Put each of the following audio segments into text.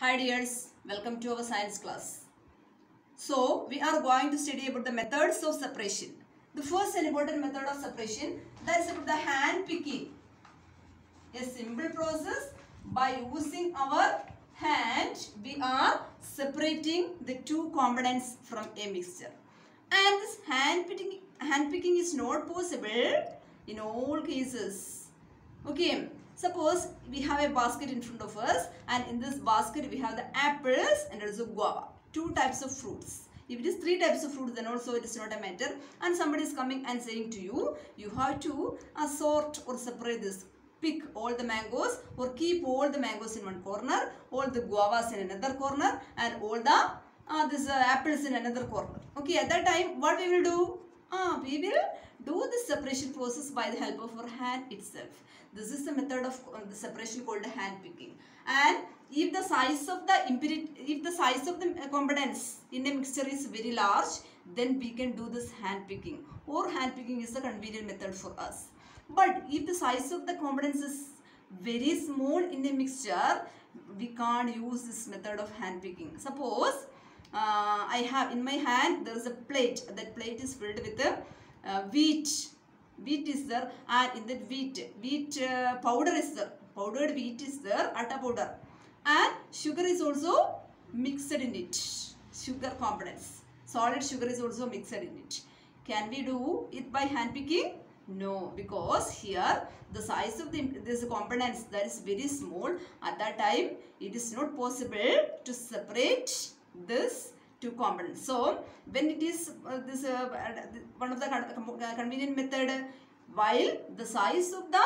Hi dears, welcome to our science class. So we are going to study about the methods of separation. The first and important method of separation, that is about the hand picking. A simple process. By using our hand, we are separating the two components from a mixture. And this hand picking is not possible in all cases. Okay, suppose we have a basket in front of us, and in this basket we have the apples and also guava, two types of fruits. If it is three types of fruits, then also it is not a matter, and somebody is coming and saying to you, you have to sort or separate this. Pick all the mangoes or keep all the mangoes in one corner, all the guavas in another corner, and all the apples in another corner. Okay, at that time what we will do? We will do the separation process by the help of our hand itself. This is the method of the separation called hand picking. And if the size of the components in a mixture is very large, then we can do this hand picking, or hand picking is the convenient method for us. But if the size of the components is very small in a mixture, we can't use this method of hand picking. Suppose I have in my hand, there is a plate. That plate is filled with wheat. Wheat is there, and in that wheat powder is there. Powdered wheat is there, atta powder, and sugar is also mixed in it. Sugar components, solid sugar is also mixed in it. Can we do it by hand picking? No, because here the size of this components, that is very small. At that time, it is not possible to separate this two components. So when it is one of the convenient method, while the size of the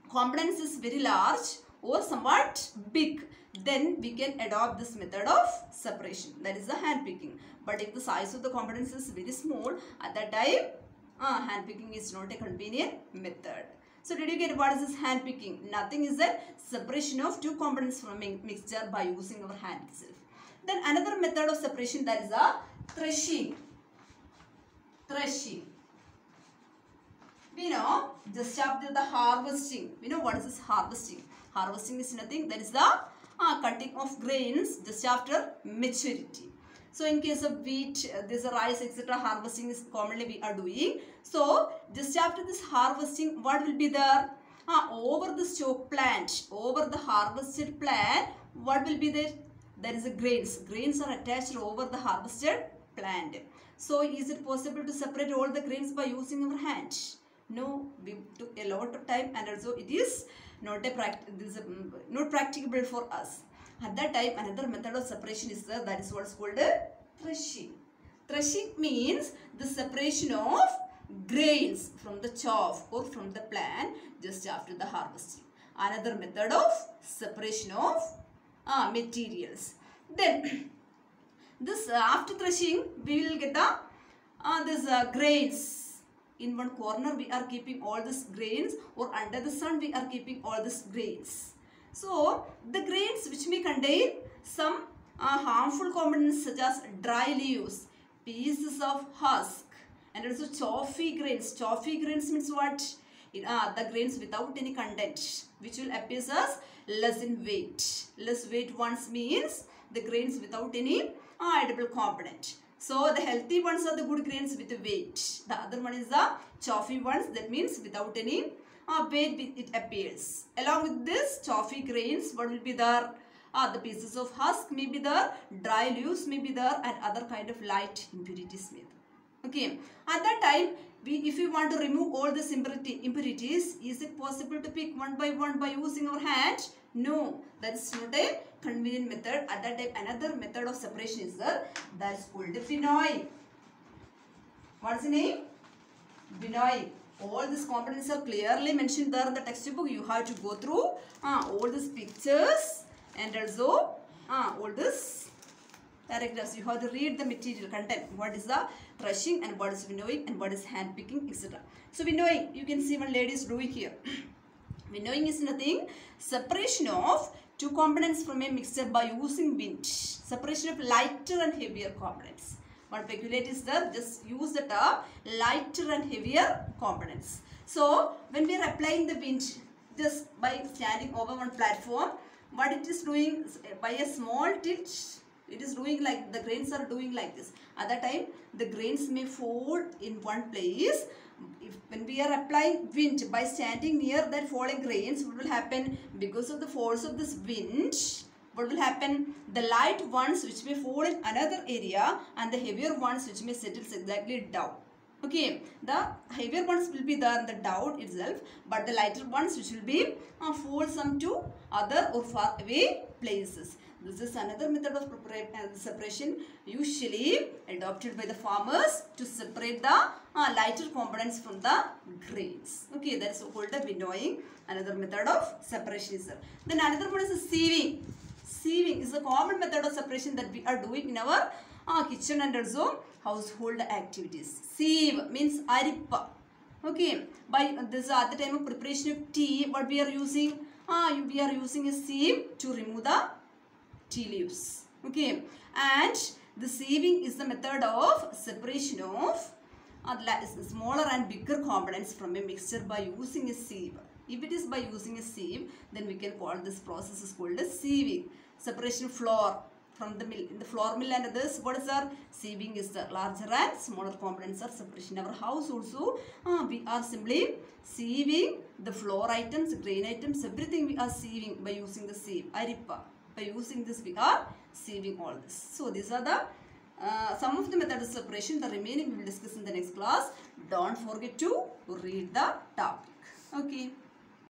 components is very large or somewhat big, then we can adopt this method of separation, that is the hand picking. But if the size of the components is very small, at that time hand picking is not a convenient method. So did you get what is this hand picking? Nothing is a separation of two components from a mixture by using our hand itself. Then another method of separation, that is a threshing. Threshing. We know just after the harvesting. We know what is this harvesting? Harvesting is nothing. That is the cutting of grains just after maturity. So in case of wheat, this rice, etc., harvesting is commonly we are doing. So just after this harvesting, what will be there? Over the stalk plant, over the harvested plant, what will be there? There is a grains. Grains are attached over the harvested plant. So is it possible to separate all the grains by using our hand? No, we took a lot of time, and also it is not not practicable for us. At that time, another method of separation is there, that is what's called threshing. Threshing means the separation of grains from the chaff or from the plant just after the harvesting. Another method of separation of materials. Then this after threshing, we will get the grains. In one corner we are keeping all these grains, or under the sun we are keeping all these grains. So the grains which may contain some harmful components such as dry leaves, pieces of husk, and also chaffy grains. Chaffy grains means what? The grains without any content, which will appear as less in weight. Less weight ones means the grains without any edible component. So the healthy ones are the good grains with weight. The other one is the chaffy ones, that means without any weight it appears. Along with this chaffy grains, what will be there? The pieces of husk may be there, dry leaves may be there, and other kind of light impurities may be there. Okay. At that time, if we want to remove all these impurities, is it possible to pick one by one by using our hand? No, that is not a convenient method. At that time, another method of separation is there, that is called winnowing. What is the name? Winnowing. All these components are clearly mentioned there in the textbook. You have to go through all these pictures and also all these paragraphs. You have to read the material content. What is the threshing and what is winnowing and what is hand picking, etc. So winnowing, you can see one lady is doing here. Winnowing is nothing, separation of two components from a mixture by using wind. Separation of lighter and heavier components. One peculiarity is there, just use the term lighter and heavier components. So when we are applying the wind, just by standing over one platform, what it is doing by a small tilt, it is doing like the grains are doing like this. At that time, the grains may fall in one place. When we are applying wind by standing near that falling grains, what will happen? Because of the force of this wind, what will happen? The light ones which may fall in another area and the heavier ones which may settle exactly down. Okay, the heavier ones will be there in the down itself, but the lighter ones which will be fall some to other or far away places. This is another method of separation usually adopted by the farmers to separate the lighter components from the grains. Okay, that is called the winnowing. Another method of separation is there. Then another one is sieving. Sieving is a common method of separation that we are doing in our kitchen and also household activities. Sieve means arippa. Okay, by this at the time of preparation of tea, what we are using? We are using a sieve to remove the tea leaves. Okay, and the sieving is the method of separation of smaller and bigger components from a mixture by using a sieve. If it is by using a sieve, then we can call this process is called as sieving. Separation of flour from the mill. In the flour mill and others, what is our sieving is the larger and smaller components are separation. In our house also, we are simply sieving the flour items, grain items, everything we are sieving by using the sieve, arippa. By using this, we are sieving all this. So these are the some of the methods of separation. The remaining we will discuss in the next class. Don't forget to read the topic. Okay.